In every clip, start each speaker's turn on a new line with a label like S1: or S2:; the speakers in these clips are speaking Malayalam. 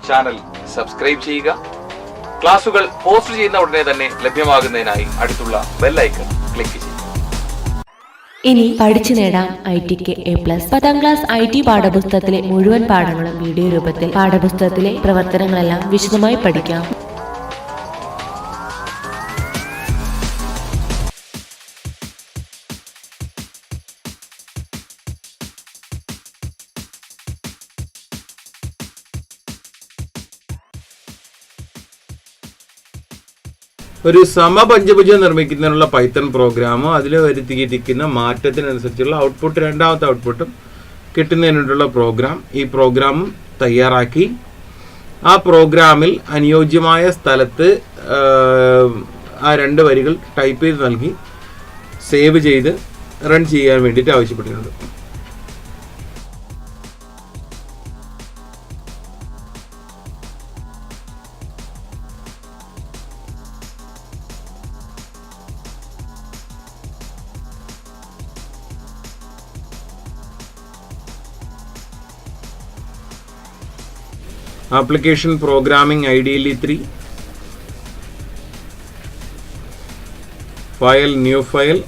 S1: ചാനൽ സബ്സ്ക്രൈബ് ചെയ്യുക. ക്ലാസുകൾ പോസ്റ്റ് ചെയ്യുന്ന ഉടനെ തന്നെ ലഭ്യമാകുന്നതിനായി അടുത്തുള്ള ബെൽ ഐക്കൺ ക്ലിക്ക് ചെയ്യുക.
S2: ഇനി പഠിച്ചു നേടാം ITക്ക് A+. 10ാം ക്ലാസ് IT പാഠപുസ്തകത്തിലെ മുഴുവൻ പാഠങ്ങളും വീഡിയോ രൂപത്തിൽ പാഠപുസ്തകത്തിലെ പ്രവർത്തനങ്ങളെല്ലാം വിശദമായി പഠിക്കാം.
S3: ഒരു സമപഞ്ചഭുജം നിർമ്മിക്കുന്നതിനുള്ള പൈത്തൺ പ്രോഗ്രാമും അതിൽ വരുത്തിയിരിക്കുന്ന മാറ്റത്തിനനുസരിച്ചുള്ള ഔട്ട്പുട്ട്, രണ്ടാമത്തെ ഔട്ട്പുട്ടും കിട്ടുന്നതിനുള്ള പ്രോഗ്രാം, ഈ പ്രോഗ്രാമും തയ്യാറാക്കി ആ പ്രോഗ്രാമിൽ അനുയോജ്യമായ സ്ഥലത്ത് ആ 2 വരികൾ ടൈപ്പ് ചെയ്ത് നൽകി സേവ് ചെയ്ത് റൺ ചെയ്യാൻ വേണ്ടിയിട്ട് ആവശ്യപ്പെട്ടിട്ടുണ്ട്. Application Programming IDLE 3, File, New File,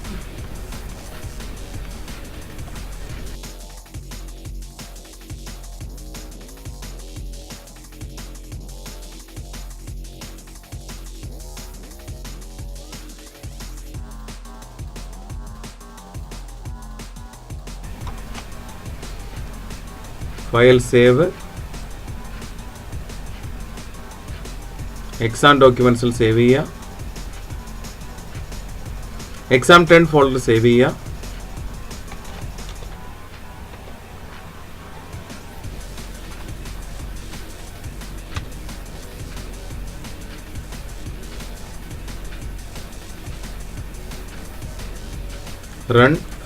S3: File Save, exam ഡോക്യുമെന്റ്സിൽ സേവ് ചെയ്യുക, എക്സാം 10 ഫോൾഡർ സേവ് ചെയ്യുക,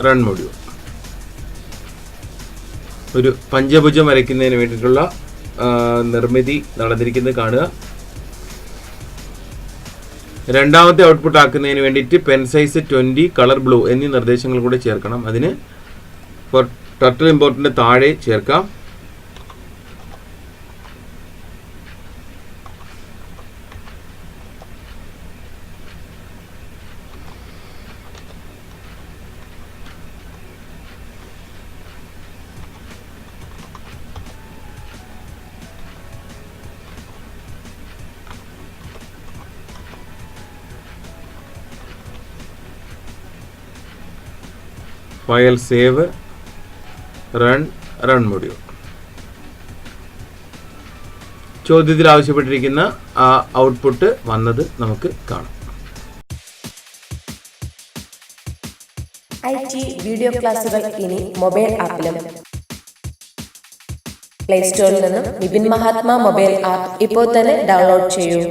S3: റൺ മൊഡ്യൂൾ. ഒരു പഞ്ചഭുജം വരയ്ക്കുന്നതിന് വേണ്ടിയിട്ടുള്ള നിർമ്മിതി നടന്നിരിക്കുന്നത് കാണുക. രണ്ടാമത്തെ ഔട്ട്പുട്ട് ആക്കുന്നതിന് വേണ്ടിയിട്ട് പെൻ സൈസ് 20, കളർ ബ്ലൂ എന്നീ നിർദ്ദേശങ്ങൾ കൂടെ ചേർക്കണം. അതിന് ടർട്ടിൽ ഇമ്പോർട്ടിന്റെ താഴെ ചേർക്കാം. File save, run module. ചോദ്യത്തിൽ ആവശ്യപ്പെട്ടിരിക്കുന്ന ആ ഔട്ട്പുട്ട് വന്നത് നമുക്ക് കാണാം.
S4: IT വീഡിയോ ക്ലാസുകൾ ഇനി മൊബൈൽ ആപ്പിലും. പ്ലേ സ്റ്റോറിൽ നിന്നും വിപിൻ മഹാത്മാ മൊബൈൽ ആപ്പ് ഇപ്പോൾ തന്നെ ഡൗൺലോഡ് ചെയ്യൂ.